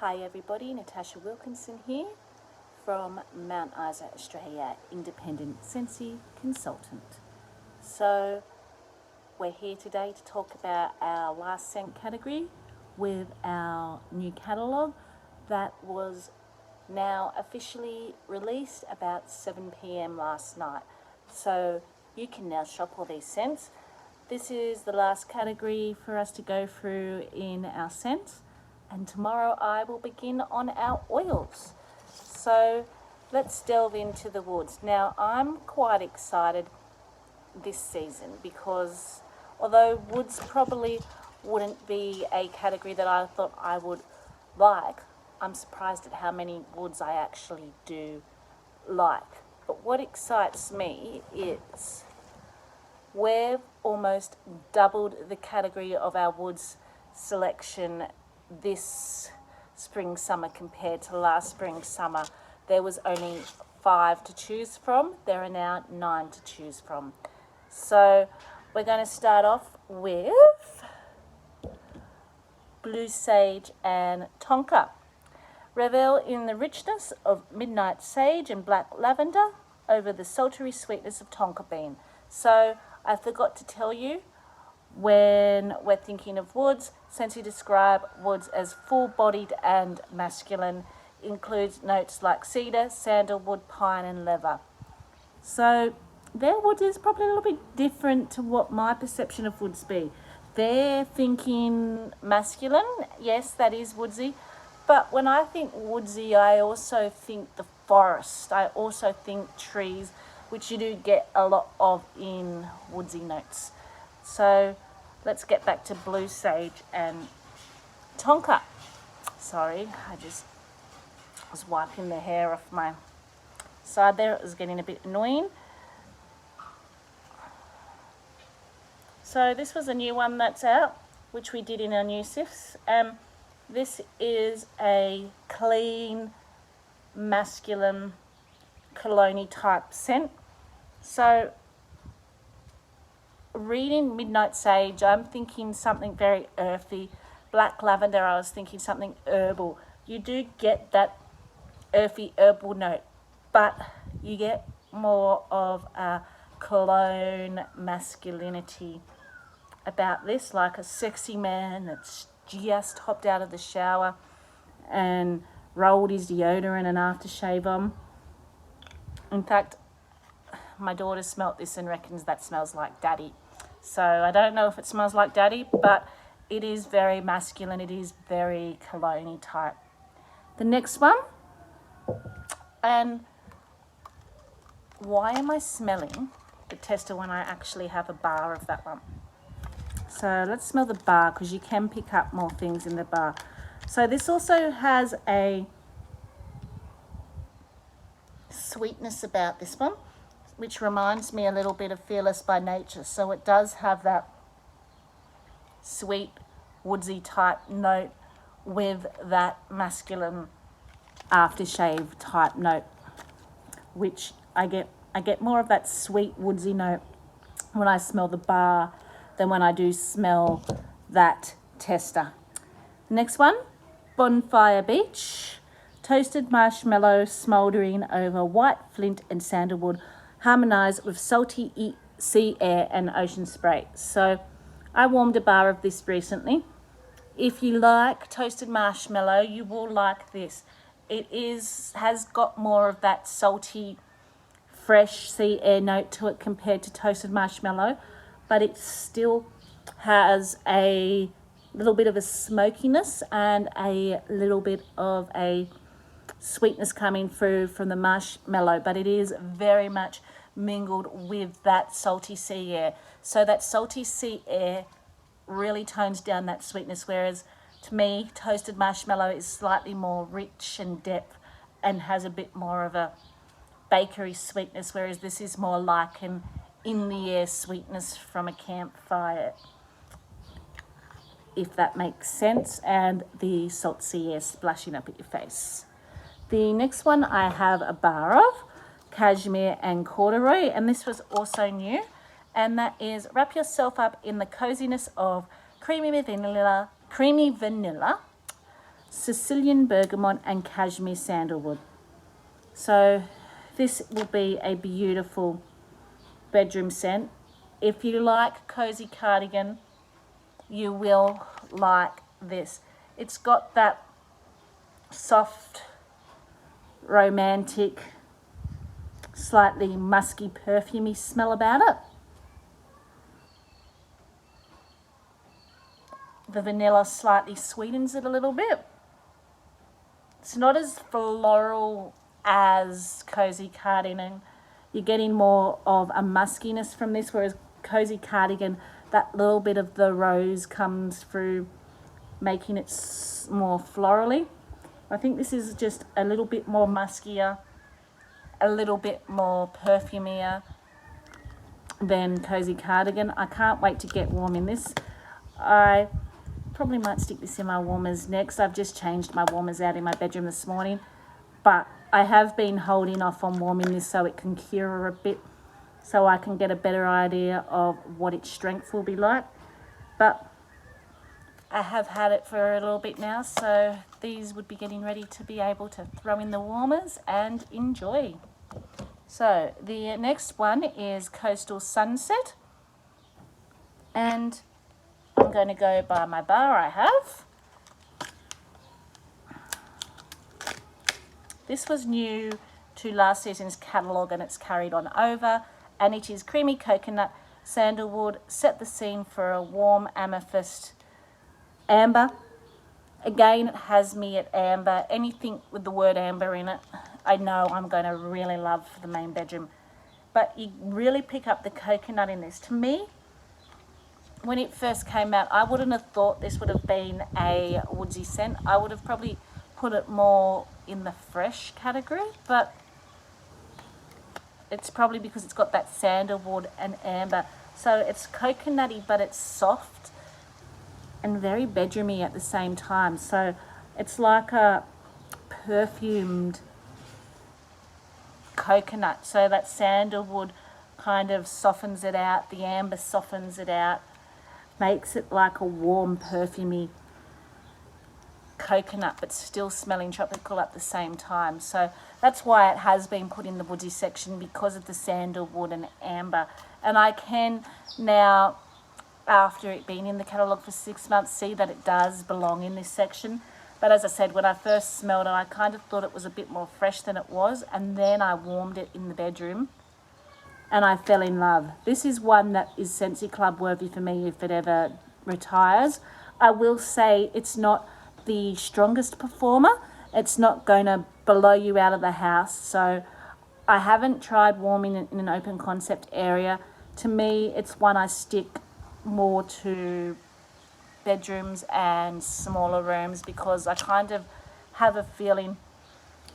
Hi everybody, Natasha Wilkinson here from Mount Isa, Australia, independent Sensi consultant. So we're here today to talk about our last scent category with our new catalogue that was now officially released about 7 p.m. last night. So you can now shop all these scents. This is the last category for us to go through in our scents. And tomorrow I will begin on our oils. So let's delve into the woods. Now I'm quite excited this season because although woods probably wouldn't be a category that I thought I would like, I'm surprised at how many woods I actually do like. But what excites me is we've almost doubled the category of our woods selection this spring summer compared to last spring summer. There was only 5 to choose from. There are now 9 to choose from. So we're going to start off with blue sage and tonka. Revel in the richness of midnight sage and black lavender over the sultry sweetness of tonka bean. So I forgot to tell you, when we're thinking of woods, Sensi describe woods as full-bodied and masculine, includes notes like cedar, sandalwood, pine and leather. So their woods is probably a little bit different to what my perception of woods be. They're thinking masculine, yes, that is woodsy, but when I think woodsy, I also think the forest. I also think trees, which you do get a lot of in woodsy notes. So let's get back to blue sage and tonka. Sorry, I just was wiping the hair off my side there. It was getting a bit annoying. So this was a new one that's out, which we did in our new sifts. This is a clean, masculine, cologne type scent. So reading midnight sage, I'm thinking something very earthy. Black lavender, I was thinking something herbal. You do get that earthy herbal note, but you get more of a cologne masculinity about this, like a sexy man that's just hopped out of the shower and rolled his deodorant and aftershave on. In fact, my daughter smelt this and reckons that smells like daddy. So I don't know if it smells like daddy, but it is very masculine. It is very cologne type. The next one, and why am I smelling the tester when I actually have a bar of that one? So let's smell the bar because you can pick up more things in the bar. So this also has a sweetness about this one, which reminds me a little bit of Fearless by Nature. So it does have that sweet, woodsy type note with that masculine aftershave type note, which I get more of that sweet, woodsy note when I smell the bar than when I do smell that tester. Next one, Bonfire Beach. Toasted marshmallow smouldering over white flint and sandalwood, harmonise with salty sea air and ocean spray. So I warmed a bar of this recently. If you like toasted marshmallow, you will like this. It has got more of that salty, fresh sea air note to it compared to toasted marshmallow, but it still has a little bit of a smokiness and a little bit of a sweetness coming through from the marshmallow, but it is very much mingled with that salty sea air. So that salty sea air really tones down that sweetness, whereas to me, toasted marshmallow is slightly more rich and depth and has a bit more of a bakery sweetness, whereas this is more like an in the air sweetness from a campfire, if that makes sense, and the salt sea air splashing up at your face. The next one I have a bar of, cashmere and corduroy, and this was also new, and that is wrap yourself up in the coziness of creamy vanilla, Sicilian bergamot and cashmere sandalwood. So this will be a beautiful bedroom scent. If you like cozy cardigan, you will like this. It's got that soft, romantic, slightly musky, perfumey smell about it. The vanilla slightly sweetens it a little bit. It's not as floral as cozy cardigan. You're getting more of a muskiness from this, whereas cozy cardigan, that little bit of the rose comes through, making it more florally. I think this is just a little bit more muskier, a little bit more perfumier than cozy cardigan. I can't wait to get warm in this. I probably might stick this in my warmers next. I've just changed my warmers out in my bedroom this morning, but I have been holding off on warming this so it can cure a bit, so I can get a better idea of what its strength will be like. But I have had it for a little bit now, so these would be getting ready to be able to throw in the warmers and enjoy. So the next one is Coastal Sunset, and I'm going to go by my bar I have. This was new to last season's catalogue and it's carried on over, and it is creamy coconut, sandalwood, set the scene for a warm amethyst amber. Again, it has me at amber. Anything with the word amber in it, I know I'm going to really love for the main bedroom. But you really pick up the coconut in this. To me, when it first came out, I wouldn't have thought this would have been a woodsy scent. I would have probably put it more in the fresh category, but it's probably because it's got that sandalwood and amber. So it's coconutty, but it's soft and very bedroomy at the same time. So it's like a perfumed coconut. So that sandalwood kind of softens it out, the amber softens it out, makes it like a warm, perfumey coconut, but still smelling tropical at the same time. So that's why it has been put in the woodsy section, because of the sandalwood and amber. And I can now, after it being in the catalogue for 6 months, see that it does belong in this section. But as I said, when I first smelled it, I kind of thought it was a bit more fresh than it was, and then I warmed it in the bedroom and I fell in love. This is one that is Scentsy Club worthy for me if it ever retires. I will say it's not the strongest performer. It's not going to blow you out of the house. So I haven't tried warming it in an open concept area. To me, it's one I stick more to bedrooms and smaller rooms, because I kind of have a feeling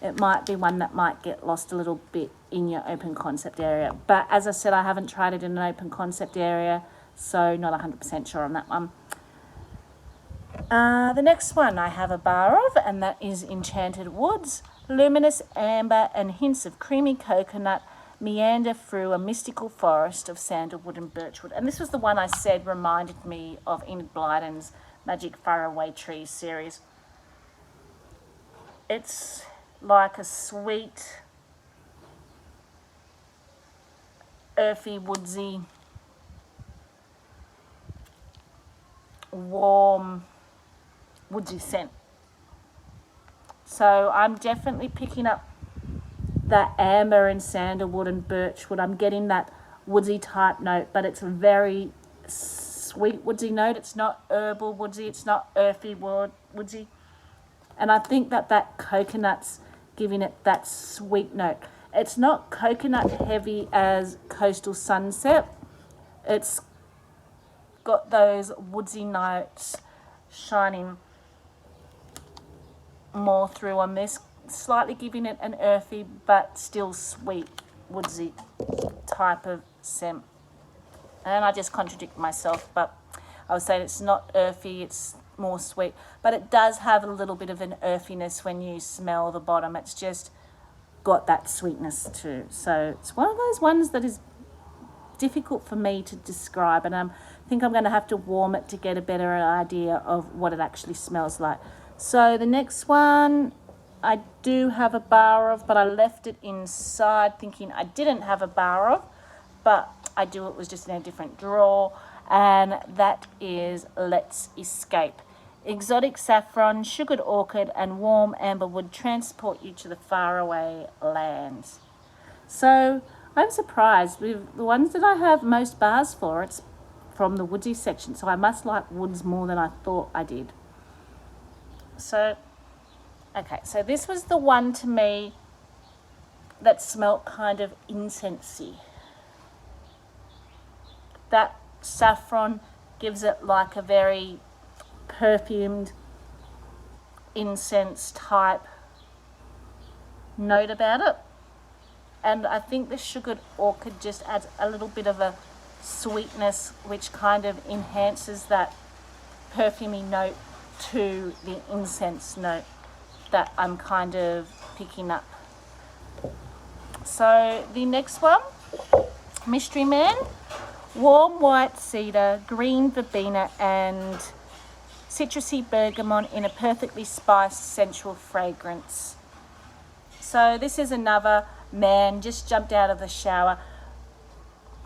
it might be one that might get lost a little bit in your open concept area. But as I said, I haven't tried it in an open concept area, so not 100% sure on that one. The next one I have a bar of, and that is Enchanted Woods. Luminous amber and hints of creamy coconut meander through a mystical forest of sandalwood and birchwood. And this was the one I said reminded me of Enid Blyton's Magic Faraway Trees series. It's like a sweet, earthy, woodsy, warm, woodsy scent. So I'm definitely picking up that amber and sandalwood and birchwood. I'm getting that woodsy type note, but it's a very sweet woodsy note. It's not herbal woodsy, it's not earthy woodsy. And I think that that coconut's giving it that sweet note. It's not coconut heavy as Coastal Sunset. It's got those woodsy notes shining more through on this, slightly giving it an earthy but still sweet woodsy type of scent. And I just contradict myself, but I would say it's not earthy, it's more sweet, but it does have a little bit of an earthiness when you smell the bottom. It's just got that sweetness too. So it's one of those ones that is difficult for me to describe, and I think I'm going to have to warm it to get a better idea of what it actually smells like. So the next one I do have a bar of, but I left it inside thinking I didn't have a bar of, but I do. It was just in a different drawer, and that is Let's Escape. Exotic saffron, sugared orchid, and warm amber would transport you to the faraway lands. So I'm surprised with the ones that I have most bars for. It's from the woodsy section, so I must like woods more than I thought I did. So, okay, so this was the one to me that smelt kind of incensey. That saffron gives it like a very perfumed incense type note about it. And I think the sugared orchid just adds a little bit of a sweetness which kind of enhances that perfumey note to the incense note that I'm kind of picking up. So the next one, Mystery Man, warm white cedar, green verbena, and citrusy bergamot in a perfectly spiced sensual fragrance. So this is another man just jumped out of the shower,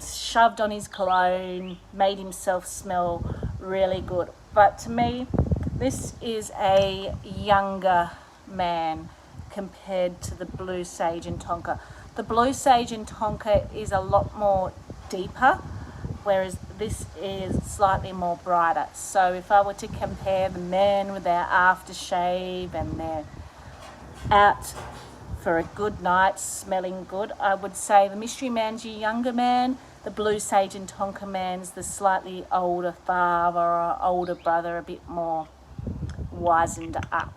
shoved on his cologne, made himself smell really good. But to me, this is a younger man compared to the blue sage and tonka. The blue sage and tonka is a lot more deeper, whereas this is slightly more brighter. So if I were to compare the men with their aftershave and their out for a good night smelling good, I would say the Mystery Man's your younger man, the blue sage and tonka man's the slightly older father or older brother, a bit more wizened up.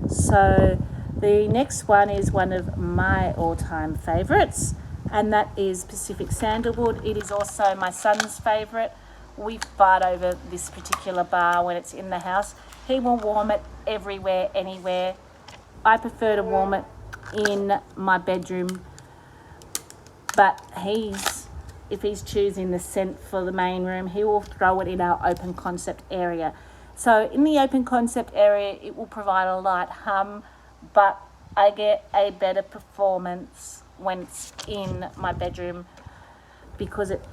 So the next one is one of my all-time favourites, and that is Pacific Sandalwood. It is also my son's favourite. We fight over this particular bar when it's in the house. He will warm it everywhere, anywhere. I prefer to warm it in my bedroom, but if he's choosing the scent for the main room, he will throw it in our open concept area. So in the open concept area, it will provide a light hum, but I get a better performance when it's in my bedroom because it,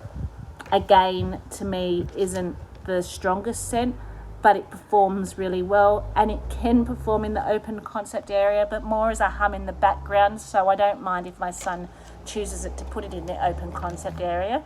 again, to me, isn't the strongest scent, but it performs really well, and it can perform in the open concept area, but more as a hum in the background, so I don't mind if my son chooses it to put it in the open concept area.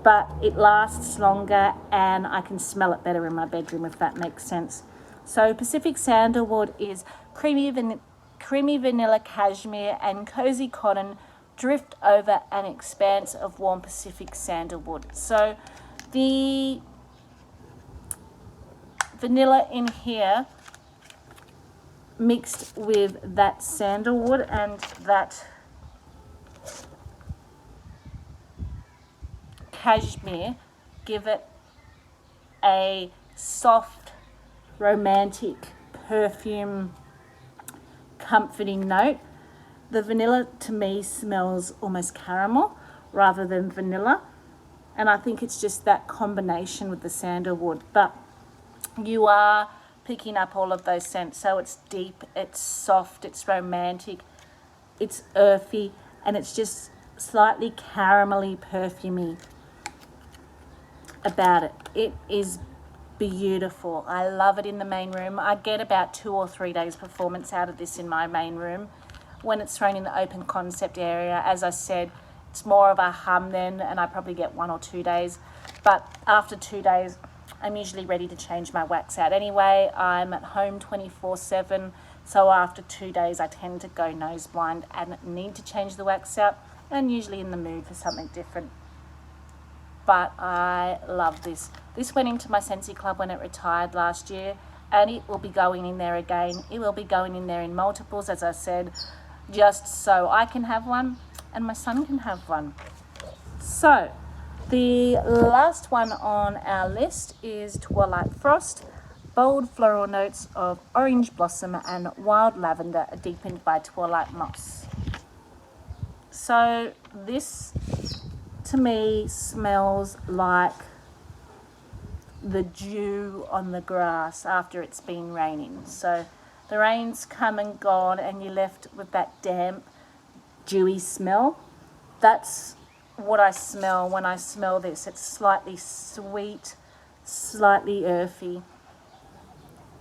But it lasts longer and I can smell it better in my bedroom, if that makes sense. So Pacific Sandalwood is creamy vanilla cashmere and cozy cotton drift over an expanse of warm Pacific sandalwood. So the vanilla in here mixed with that sandalwood and that cashmere give it a soft, romantic, perfume, comforting note. The vanilla to me smells almost caramel rather than vanilla, and I think it's just that combination with the sandalwood, but you are picking up all of those scents. So it's deep, it's soft, it's romantic, it's earthy, and it's just slightly caramelly, perfumey about it. It is beautiful. I love it in the main room. I get about 2 or 3 days performance out of this in my main room. When it's thrown in the open concept area, as I said, it's more of a hum then, and I probably get 1 or 2 days. But after 2 days, I'm usually ready to change my wax out anyway. I'm at home 24/7, so after 2 days I tend to go nose blind and need to change the wax out, and usually in the mood for something different. But I love this. This went into my Scentsy Club when it retired last year, and it will be going in there again. It will be going in there in multiples, as I said, just so I can have one and my son can have one. So the last one on our list is Twilight Frost. Bold floral notes of orange blossom and wild lavender are deepened by twilight moss. So this to me smells like the dew on the grass after it's been raining. So the rain's come and gone and you're left with that damp, dewy smell. That's what I smell when I smell this. It's slightly sweet, slightly earthy,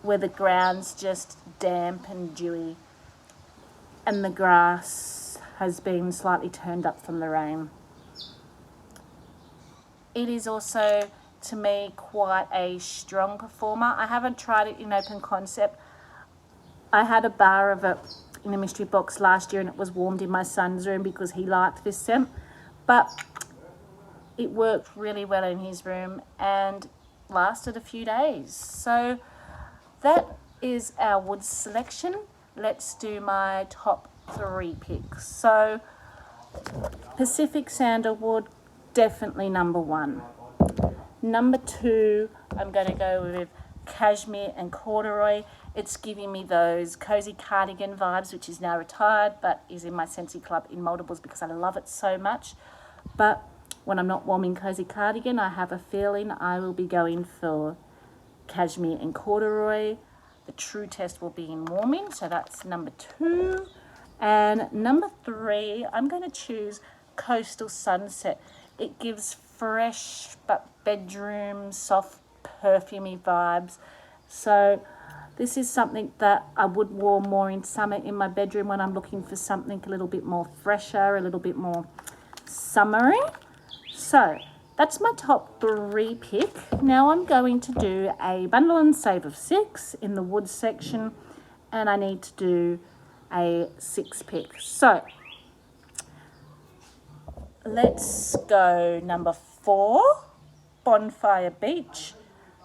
where the ground's just damp and dewy and the grass has been slightly turned up from the rain. It is also, to me, quite a strong performer. I haven't tried it in open concept. I had a bar of it in a mystery box last year and it was warmed in my son's room because he liked this scent, but it worked really well in his room and lasted a few days. So that is our wood selection. Let's do my top 3 picks. So Pacific Sandalwood, definitely number 1. Number 2, I'm going to go with Cashmere and Corduroy. It's giving me those cozy cardigan vibes, which is now retired, but is in my Scentsy Club in multiples because I love it so much. But when I'm not warming cozy cardigan, I have a feeling I will be going for Cashmere and Corduroy. The true test will be in warming, so that's number 2. And number 3, I'm going to choose Coastal Sunset. It gives fresh but bedroom, soft, perfumey vibes. So this is something that I would warm more in summer in my bedroom when I'm looking for something a little bit more fresher, a little bit more summery. So that's my top 3 pick. Now I'm going to do a bundle and save of 6 in the wood section, and I need to do a 6 pick. So let's go number 4, Bonfire Beach.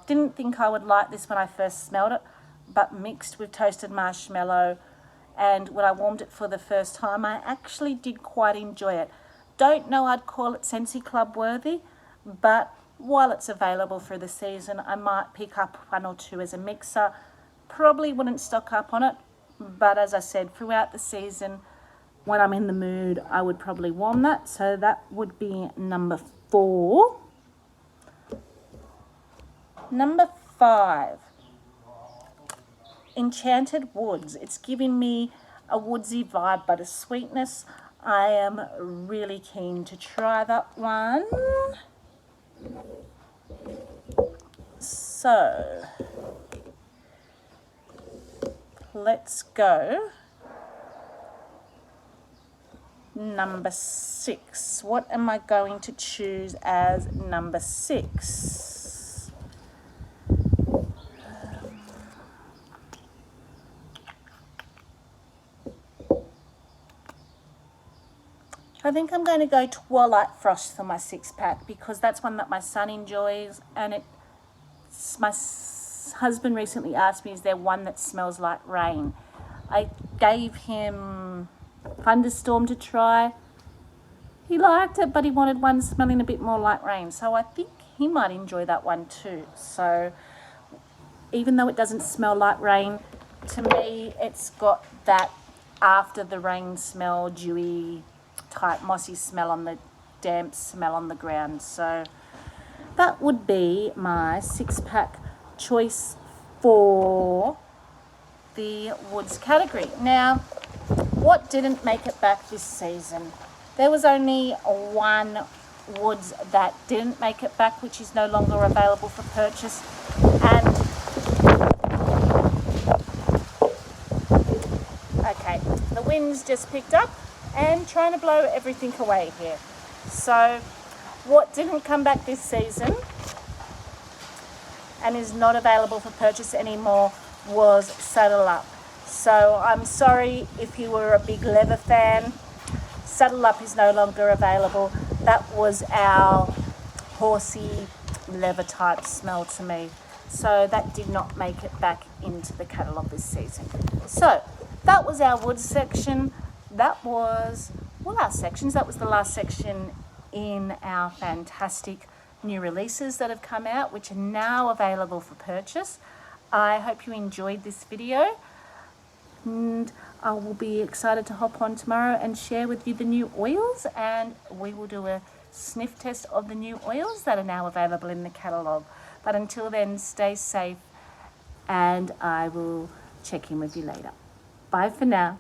Didn't think I would like this when I first smelled it, but mixed with toasted marshmallow, and when I warmed it for the first time, I actually did quite enjoy it. Don't know I'd call it Scentsy Club worthy, but while it's available for the season, I might pick up 1 or 2 as a mixer. Probably wouldn't stock up on it, but as I said, throughout the season, when I'm in the mood, I would probably warm that. So that would be number 4. Number 5, Enchanted Woods. It's giving me a woodsy vibe, but a sweetness. I am really keen to try that one. So let's go number 6. What am I going to choose as number 6? I think I'm going to go Twilight Frost for my 6-pack because that's one that my son enjoys, and my husband recently asked me, is there one that smells like rain? I gave him Thunderstorm to try. He liked it, but he wanted one smelling a bit more like rain, so I think he might enjoy that one too. So even though it doesn't smell like rain, to me it's got that after the rain smell, dewy type mossy smell on the damp smell on the ground. So that would be my 6-pack choice for the woods category. Now, what didn't make it back this season? There was only 1 woods that didn't make it back, which is no longer available for purchase. And okay, the wind's just picked up and trying to blow everything away here. So what didn't come back this season and is not available for purchase anymore was Saddle Up. So I'm sorry if you were a big leather fan. Saddle Up is no longer available. That was our horsey leather type smell to me. So that did not make it back into the catalogue this season. So that was our wood section. That was all our sections. That was the last section in our fantastic new releases that have come out, which are now available for purchase. I hope you enjoyed this video, and I will be excited to hop on tomorrow and share with you the new oils, and we will do a sniff test of the new oils that are now available in the catalogue. But until then, stay safe, and I will check in with you later. Bye for now.